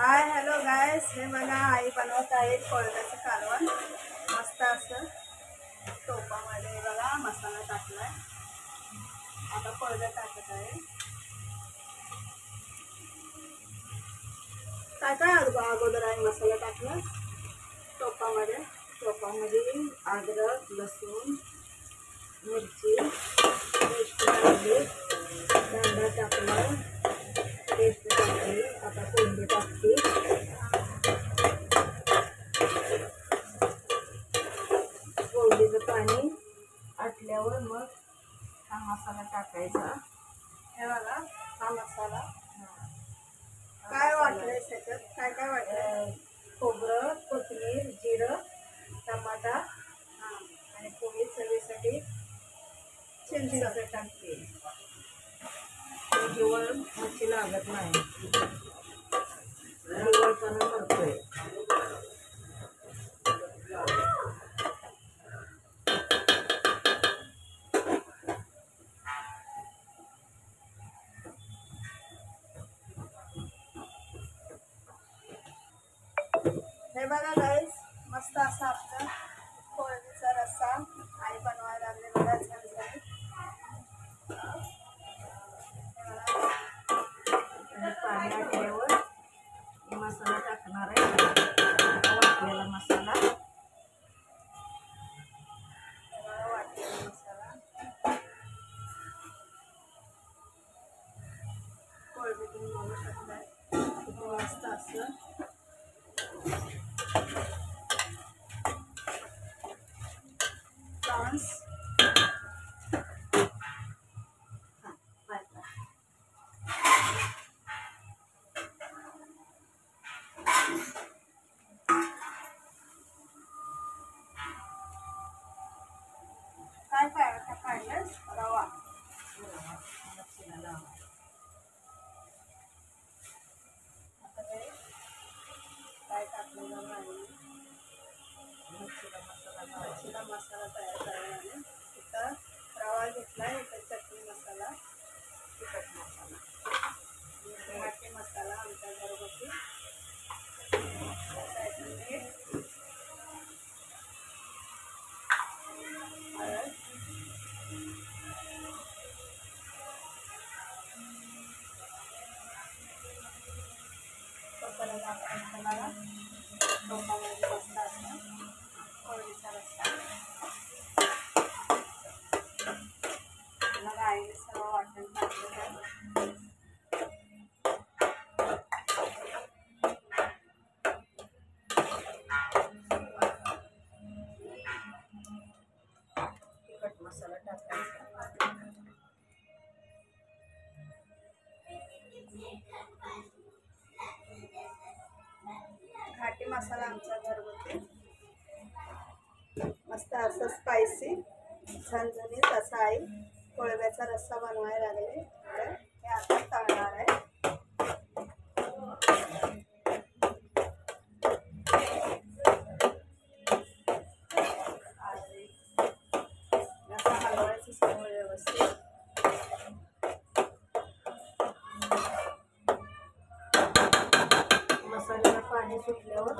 Hi hello guys, हे बघा आई बनवत आहे कोळंब्याचं कालवण. मस्त असं टोपामध्ये बघा मसाला टाकलाय. आता कोळंब्या टाकत आहे. काय काय अगोदर आहे मसाला टाकला टोपामध्ये अद्रक, लसूण, मिरची पेस्ट टाकली, कांदा टाकला, पेस्ट टाकली. आता कोळंबी टाकते. कोळंबीचं पाणी आटल्यावर मग हा मसाला टाकायचा. हे बघा हा मसाला. काय वाटलंय त्याच्यात? काय काय वाटलं? खोबरं, कोथिंबीर, जिरं, टमाटा आणि पोळी चवीसाठी चिंचेचं टाकते. हिवळ मच्छी लागत नाही, हिवळपणा करतोय. हे बघा गाईस, मस्त असा आपला कोळंबीचा रस्सा आई बनवायला लागले. बघा झणझणीत. पाणी आटल्यावर मसाला टाकणार आहे, वाटलेला मसाला. वाटलेला मसाला कोळंबी तुम्ही बघू शकताय किती मस्त असं. प्रॉन्स काय काढलंस? रवा मच्छीला. आता काय टाकलेलं नाही. मच्छीला मसाला तयार करायला इथं रवा घेतला. इथं चटणी मसाला, तिखट मसाला, घाटी मसाला आमच्या घरगुती, मीठ, हळद, परत आपण मला टोपामध्ये मस्त असं कोळंबीचा रस्सा. मला आईने सर्व वाटण टाकलं आहे. तिखट मसाला टाकायचा. घाटी मसाला आमचा घरगुती, मस्त असं स्पायसी झणझणीत असा आई कोळंब्याचा रस्सा बनवायला लागले. हे आता तळणार आहे. असं हलवायचं सगळं व्यवस्थित. मसाल्याला पाणी सुटल्यावर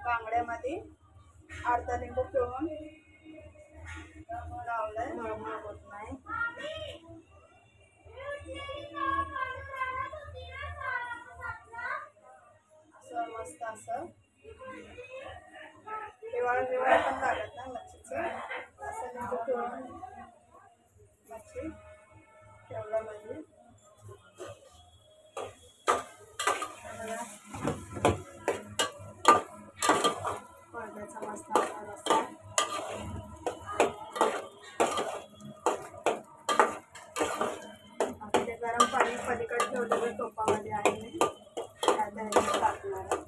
बांगड्यामध्ये अर्धा लिंबू पिळून लावलंय, मळमळ होत नाही. असं मस्त असं हिवाळा पण लागत ना मच्छीचं. असं लिंबू पिळून मच्छी ठेवल्यामध्ये कोळंब्याचा मस्त असा रस्सा. ते गरम पाणी पलीकडे ठेवलेलं टोपामध्ये आहे, त्यात टाकणार आहे.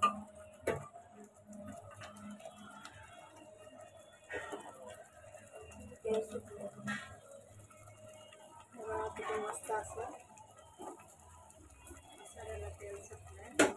तेल सुटलं किती मस्त असं मसाल्याला तेल सुटलंय.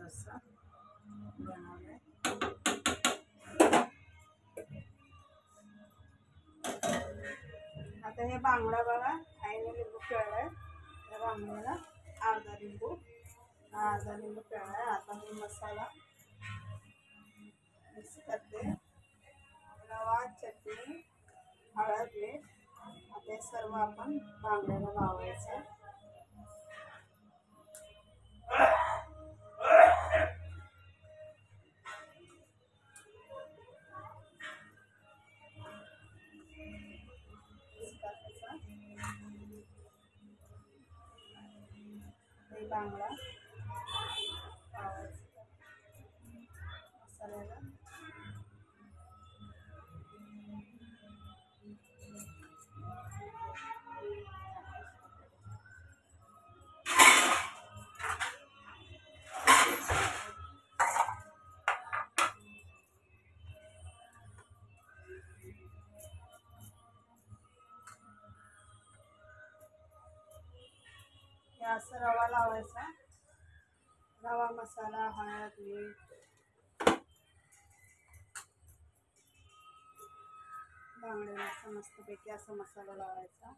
रस्सा बनवलाय. आता हे बांगडा बघा आईने लिंबू पिळलाय. या बांगड्याला अर्धा लिंबू पिळलाय. आता हे मसाला मिक्स करते. रवा, चटणी, हळद, मीठ. आता हे सर्व आपण बांगड्याला लावायचं. बांगडा मसाल्याला असं रवा लावायचा. रवा, मसाला, हळद, मीठ. बांगड्याला असं मस्तपैकी असा मसाला लावायचा.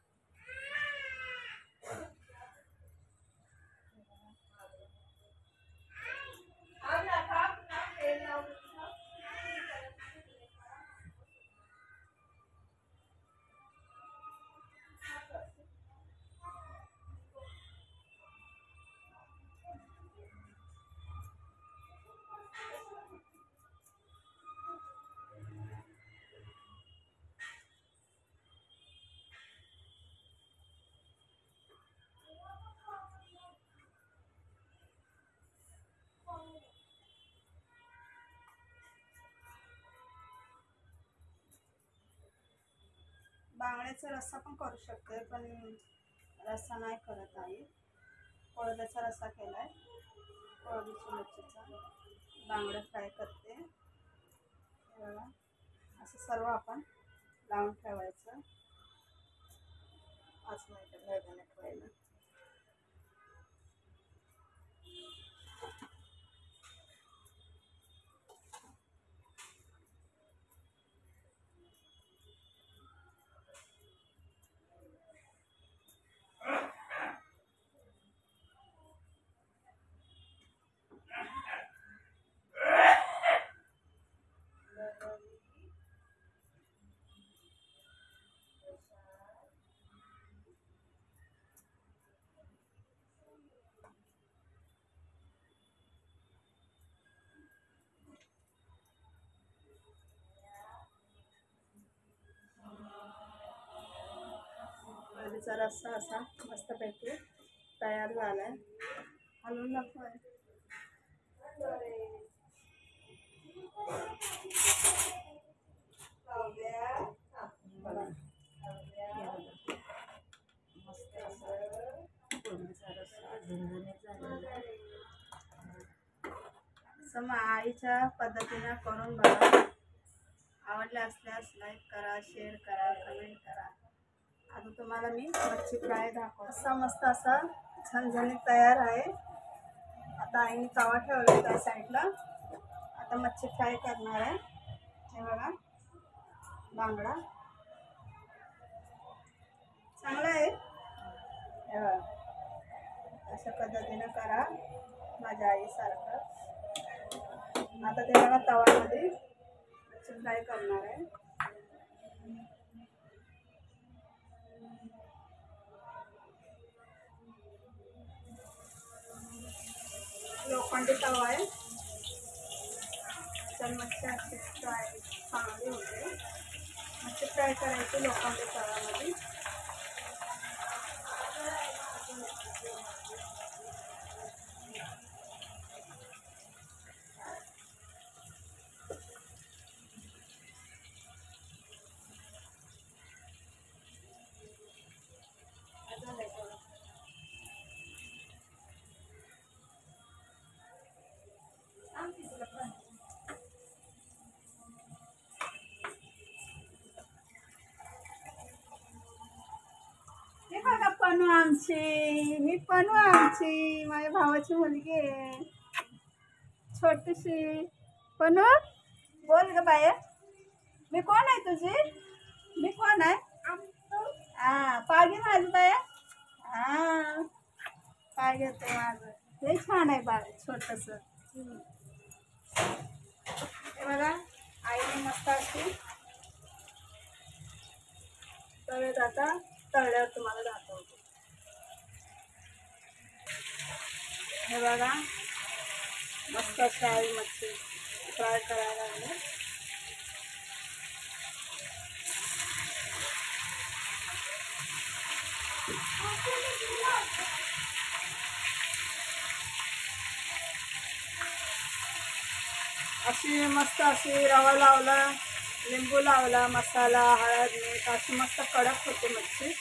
बांगड्याचा रस्सा पण करू शकते, पण रस्सा नाही करत आहे. कोळंब्याचा रस्सा केलाय. कोळंबीची मच्छीचा बांगडा फ्राय करते. बघा असं सर्व आपण लावून ठेवायचं 5 मिनिटं वेगळं ठेवायला. कोळंबीचा रस्सा असा मस्तपैकी तयार झालाय. हलवून दाखवाय. मस्त असा कोळंबीचा रस्सा झणझणीत झालेला आहे. असं मग आईच्या पद्धतीने करून बघा. आवडले असल्यास लाईक करा, शेअर करा, कमेंट करा. आता तुम्हाला मी मच्छी फ्राय दाखवते. असा मस्त असा झणझणीत तयार आहे. आता आईने तवा ठेवला त्या साईडला. आता मच्छी फ्राय करणार आहे. हे बघा बांगडा चांगला आहे. हे बघा अशा पद्धतीने करा माझ्या आईसारखं. आता ते बघा तवामध्ये मच्छी फ्राय करणार आहे. लोखंडी तवा आहे. तर मच्छी अशी फ्राय चांगली होते. मच्छी फ्राय करायची लोखंडी तव्यामध्ये. हे बघा पनू आमची, ही पनू आमची माझ्या भावाची मुलगी आहे. छोटीशी पण बोल ग बाय, मी कोण आहे तुझी? मी कोण आहे? हा पागी माझं बाय. हा पाय घेते माझं. ते छान आहे बाळ छोटस. हे बघा आईने मस्त अशी तळत, आता तळल्यावर तुम्हाला दाखवतो. हे बघा मस्त फ्राय मच्छी फ्राय करायला लागले. अशी मस्त अशी रवा लावला, लिंबू लावला, मसाला, हळद, मीठ अशी मस्त कडक होते मच्छी.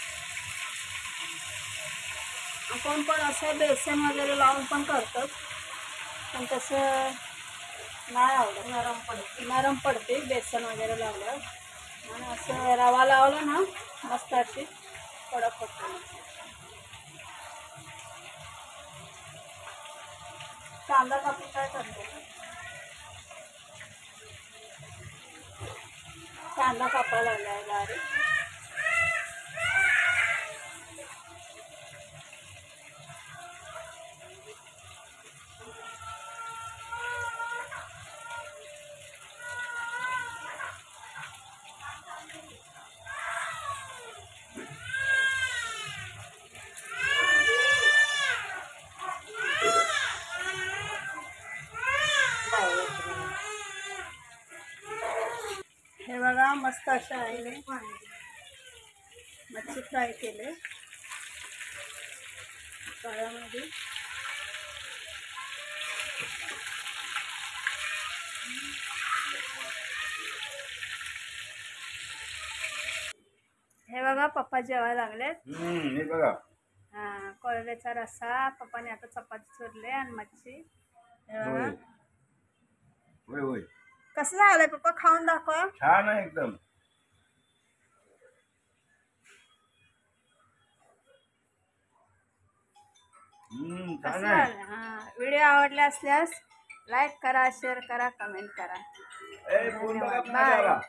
आपण पण असं बेसन वगैरे लावून पण करतात, पण तसं नाही आवडत. नरम पडते बेसन वगैरे लावल्यावर. आणि असं रवा लावला ना मस्त अशी कडक होते. कांदा कापून काय करते? कांदा कापायला लागलाय बारीक. हे बघा मस्त अशा आईने मच्छी फ्राय केले तव्यामध्ये. हे बघा पप्पा जेवायला लागलेत. हे बघा हा कोळंबीचा रस्सा, पप्पाने आता चपाती चुरले आणि मच्छी. हे बघा होय होय कसं झालंय पप्पा, खाऊन दाखवा. छान आहे एकदम. छान कसं आहे. झालं? हा व्हिडिओ आवडले असल्यास लाईक करा, शेअर करा, कमेंट करा. फोन बघा बाय. माझा.